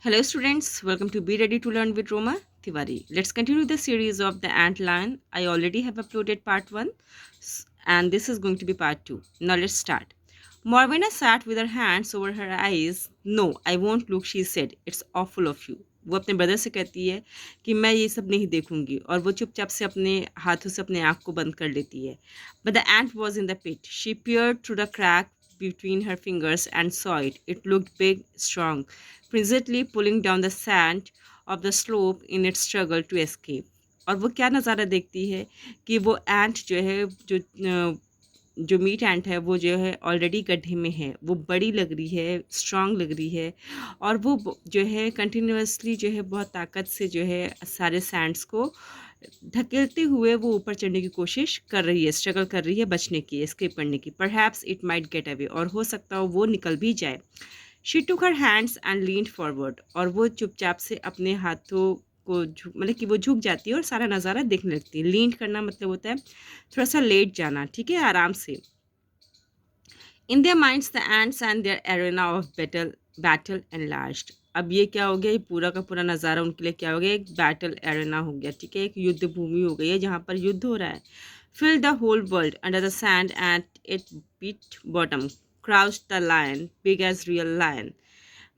Hello, students. Welcome to Be Ready to Learn with Roma Tiwari. Let's continue the series of the ant lion. I already have uploaded part 1, and this is going to be part 2. Now, let's start. Morvina sat with her hands over her eyes. No, I won't look, she said. It's awful of you. वो अपने brother से कहती है कि मैं ये सब नहीं देखूंगी और वो चुपचाप से अपने हाथों से अपने आँख को बंद कर लेती है. But the ant was in the pit. She peered through the crack between her fingers and saw it. It looked big, strong, frenziedly pulling down the sand of the slope in its struggle to escape. और वो क्या नज़ारा देखती है कि वो एंट जो है जो मीट एंट है वो जो है ऑलरेडी गड्ढे में है. वो बड़ी लग रही है, स्ट्रांग लग रही है और वो जो है कंटिन्यूअसली जो है बहुत ताकत से जो है सारे सैंड्स को धकेलते हुए वो ऊपर चढ़ने की कोशिश कर रही है, स्ट्रगल कर रही है बचने की, एस्केप करने की. Perhaps it might get away, और हो सकता हो वो निकल भी जाए. She took her hands and leaned forward, और वो चुपचाप से अपने हाथों को मतलब कि वो झुक जाती है और सारा नज़ारा देखने लगती है. लीन करना मतलब होता है थोड़ा सा लेट जाना, ठीक है, आराम से. In their minds the ends and their arena of battle enlarged. अब ये क्या हो गया, ये पूरा का पूरा नज़ारा उनके लिए क्या हो गया, एक बैटल एरेना हो गया, ठीक है, एक युद्ध भूमि हो गई है जहाँ पर युद्ध हो रहा है. Fill the whole world under the sand at it beat bottom crouched the lion, big as real lion,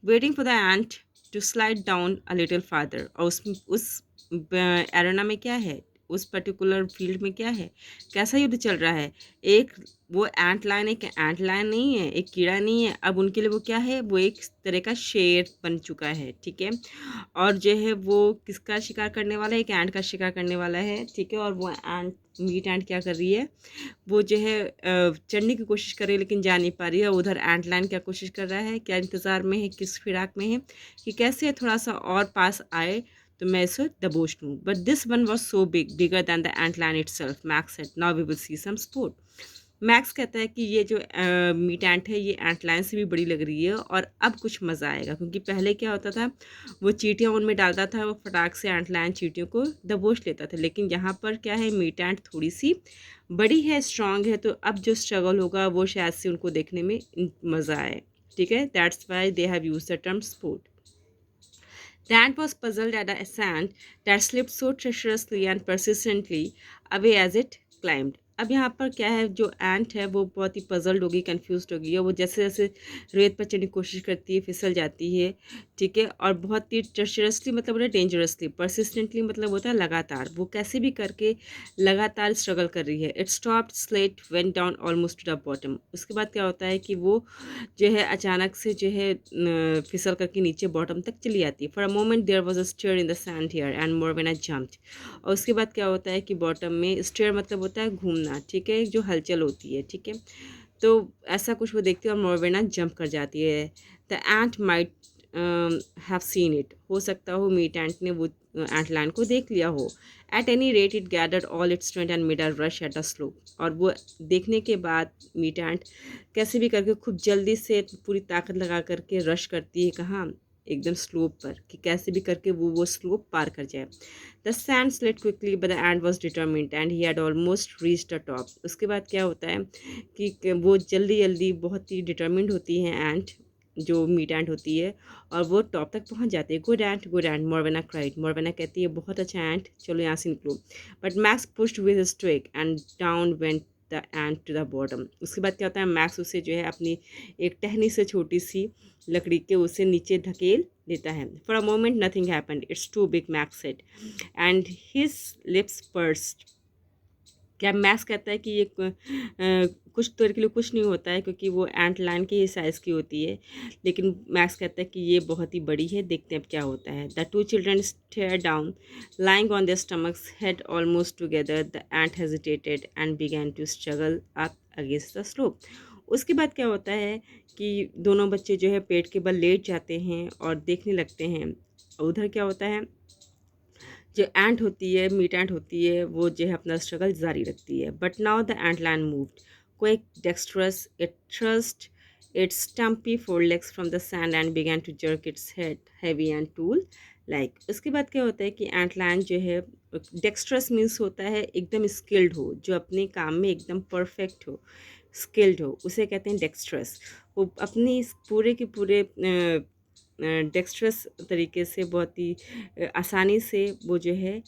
waiting for the ant to slide down a little farther. और उस एरेना में क्या है, उस पर्टिकुलर फील्ड में क्या है, कैसा युद्ध चल रहा है. एक वो एंट लाइन, एक एंट लाइन नहीं है, एक कीड़ा नहीं है. अब उनके लिए वो क्या है, वो एक तरह का शेर बन चुका है, ठीक है. और जो है वो किसका शिकार करने वाला है, एक एंट का शिकार करने वाला है, ठीक है. और वो एंट, मीट एंट क्या कर रही है, वो जो है चढ़ने की कोशिश कर रही है लेकिन जा नहीं पा रही है. उधर एंट लाइन क्या कोशिश कर रहा है, क्या इंतज़ार में है, किस फिराक में है कि कैसे थोड़ा सा और पास आए तो मैं इसे दबोच लूँ. But this one was so big, bigger than the ant line itself. Max said, now we will see some sport. Max कहता है कि ये जो मीट एंट है ये एंट लाइन से भी बड़ी लग रही है और अब कुछ मज़ा आएगा. क्योंकि पहले क्या होता था, वो चींटियाँ उनमें डालता था, वो फटाक से एंट लाइन चींटियों को दबोच लेता था. लेकिन यहाँ पर क्या है, मीट एंट थोड़ी सी बड़ी है, स्ट्रांग है, तो अब जो स्ट्रगल होगा वो शायद से उनको देखने में मज़ा आए, ठीक है. That's why they have use the term sport. The ant was puzzled at a sand that slipped so treacherously and persistently away as it climbed. अब यहाँ पर क्या है, जो एंट है वो बहुत ही पजल्ड होगी, कंफ्यूज होगी, और वो जैसे जैसे रेत पर चढ़ने की कोशिश करती है फिसल जाती है, ठीक है. और बहुत ही ट्रेचरसली मतलब होता है डेंजरसली, परसिस्टेंटली मतलब होता है लगातार, वो कैसे भी करके लगातार स्ट्रगल कर रही है. It stopped, slate went down almost two the bottom. उसके बाद क्या होता है कि वो जो है अचानक से जो है फिसल करके नीचे बॉटम तक चली जाती है. For a moment there was a stir in the sand here and Morwenna jumped. और उसके बाद क्या होता है कि बॉटम में स्टिर मतलब होता है घूमना, ठीक है, जो हलचल होती है, ठीक है. तो ऐसा कुछ वो देखती है और मोरवेना जंप कर जाती है. The ant might have seen it. हो सकता हो मीट एंट ने वो एंट लाइन को देख लिया हो. At any rate it gathered all its strength and made a rush at the slope. और वो देखने के बाद मीट एंट कैसे भी करके खूब जल्दी से पूरी ताकत लगा करके रश करती है, कहाँ, एकदम स्लोप पर, कि कैसे भी करके वो स्लोप पार कर जाए. The sand slid quickly but the end was determined and he had almost reached the top. उसके बाद क्या होता है कि वो जल्दी जल्दी बहुत ही डिटर्मिन्ड होती हैं एंट, जो मीट एंट होती है, और वो टॉप तक पहुंच जाती है. Good ant, Morwenna cried. Morwenna कहती है बहुत अच्छा एंट, चलो यहाँ से निकलो. But Max pushed with his stick and down went the ant to the bottom. उसके बाद क्या होता है, मैक्स उसे जो है अपनी एक टहनी से छोटी सी लकड़ी के उसे नीचे ढकेल देता है. For a moment nothing happened, it's too big, Max said, and his lips pursed. क्या मैक्स कहता है कि ये कुछ देर के लिए कुछ नहीं होता है क्योंकि वो एंट लाइन के ही साइज़ की होती है. लेकिन मैक्स कहता है कि ये बहुत ही बड़ी है, देखते हैं अब क्या होता है. The two children stare down, lying on their stomachs, head almost together. The ant hesitated and began to struggle up against the slope. उसके बाद क्या होता है कि दोनों बच्चे जो है पेट के बल लेट जाते हैं और देखने लगते हैं. उधर क्या होता है, जो एंट होती है, मीट एंट होती है, वो जो है अपना स्ट्रगल जारी रखती है. But now the ant line moved quick, dextrous. It thrust its stumpy forelegs from the sand and began to jerk its head, heavy and tool like. उसके बाद क्या होता है कि एंट लाइन जो है, डेक्स्ट्रस मीन्स होता है एकदम स्किल्ड हो, जो अपने काम में एकदम परफेक्ट हो, स्किल्ड हो, उसे कहते हैं डेक्स्ट्रस. वो अपनी इस पूरे के पूरे डेक्स्ट्रस तरीके से, बहुत ही आसानी से वो जो है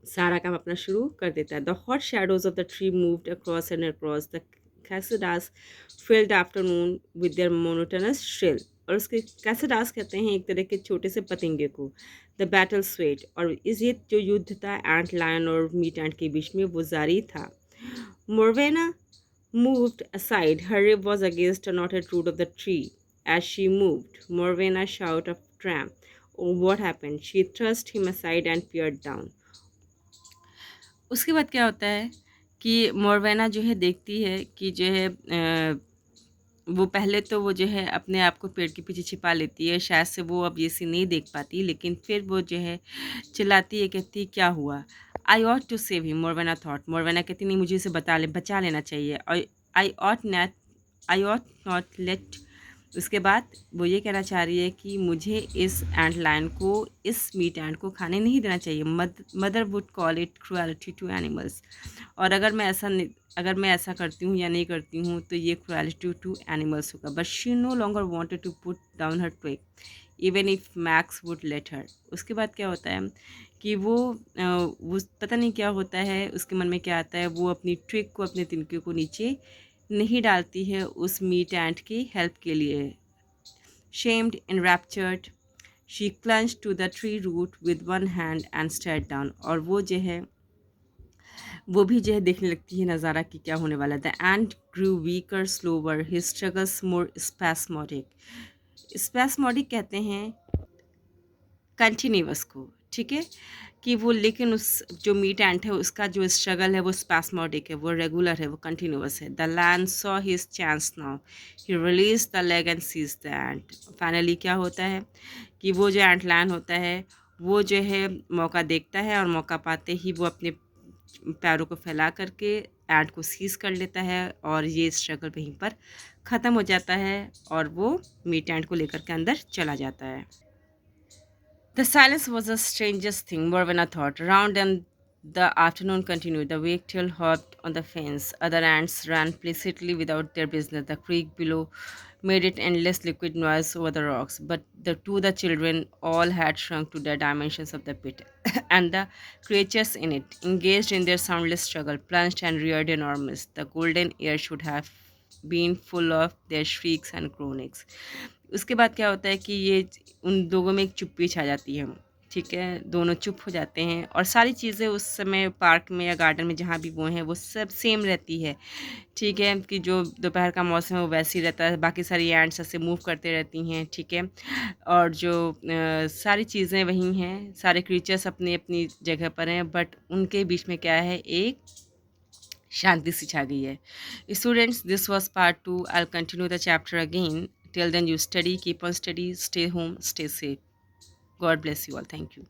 सारा काम अपना शुरू कर देता है. The hot shadows of the tree moved across and across the cassidas filled afternoon with their monotonous shrill. और उसके कैसिडास कहते हैं एक तरह के छोटे से पतंगे को. द बैटल स्वेट, और इस ये जो युद्ध था एंट लायन और मीट एंट के बीच में वो जारी था. मोरवेना moved aside. Her rib was against a knotted root of the tree. As she moved, Morvena shouted of tramp. Oh, what happened? She thrust him aside and peered down. उसके बाद क्या होता है कि मोरवेना जो है देखती है कि जो है वो पहले तो वो जो है अपने आप को पेड़ के पीछे छिपा लेती है, शायद से वो अब ये सीन नहीं देख पाती, लेकिन फिर वो जो है चिल्लाती है, कहती है क्या हुआ. I ought to save him, Morwenna thought. Morwenna कहती नहीं, मुझे इसे बचा लेना चाहिए. और आई ऑट नॉट लेट. उसके बाद वो ये कहना चाह रही है कि मुझे इस एंट लायन को, इस मीट एंट को खाने नहीं देना चाहिए. Mother would call it cruelty to animals. और अगर मैं ऐसा करती हूँ या नहीं करती हूँ तो ये क्रुएलिटी टू एनिमल्स होगा. But she no longer wanted to put down her twig even if Max would let her. उसके बाद क्या होता है कि वो पता नहीं क्या होता है, उसके मन में क्या आता है, वो अपनी ट्विग को, अपने तिनके को नीचे नहीं डालती है उस मीट एंट की हेल्प के लिए. Shamed, enraptured, she clung to the tree root with one hand and stared down. और वो भी जो है देखने लगती है नज़ारा कि क्या होने वाला. The ant grew weaker slower, his struggles more spasmodic. Spasmodic कहते हैं कंटिन्यूअस को, ठीक है, कि वो, लेकिन उस जो मीट एंट है उसका जो स्ट्रगल है वो स्पैस्मोडिक है, वो रेगुलर है, वो कंटिन्यूअस है. The land saw his chance now, he release the leg and seize the ant. Finally क्या होता है कि वो जो एंट लैंड होता है वो जो है मौका देखता है, और मौका पाते ही वो अपने पैरों को फैला करके एंट को सीज कर लेता है, और ये स्ट्रगल वहीं पर ख़त्म हो जाता है और वो मीट एंट को लेकर के अंदर चला जाता है. The silence was the strangest thing, Morvenna thought. Round and the afternoon continued. The wagtail hopped on the fence. Other ants ran placidly without their business. The creek below made it endless liquid noise over the rocks. But the children, all had shrunk to the dimensions of the pit, and the creatures in it, engaged in their soundless struggle, plunged and reared enormous. The golden air should have been full of their shrieks and groanings. उसके बाद क्या होता है कि ये उन लोगों में एक चुप्पी छा जाती है, ठीक है, दोनों चुप हो जाते हैं और सारी चीज़ें उस समय पार्क में या गार्डन में जहाँ भी वो हैं वो सब सेम रहती है, ठीक है, कि जो दोपहर का मौसम है वो वैसे ही रहता है, बाकी सारी एंड्स ऐसे मूव करते रहती हैं, ठीक है, और जो सारी चीज़ें वही हैं, सारे क्रीचर्स अपनी अपनी जगह पर हैं, बट उनके बीच में क्या है, एक शांति सी छा गई है. Students, this was part 2. I continue the chapter again. Till then, you study, keep on study, stay home, stay safe. God bless you all. Thank you.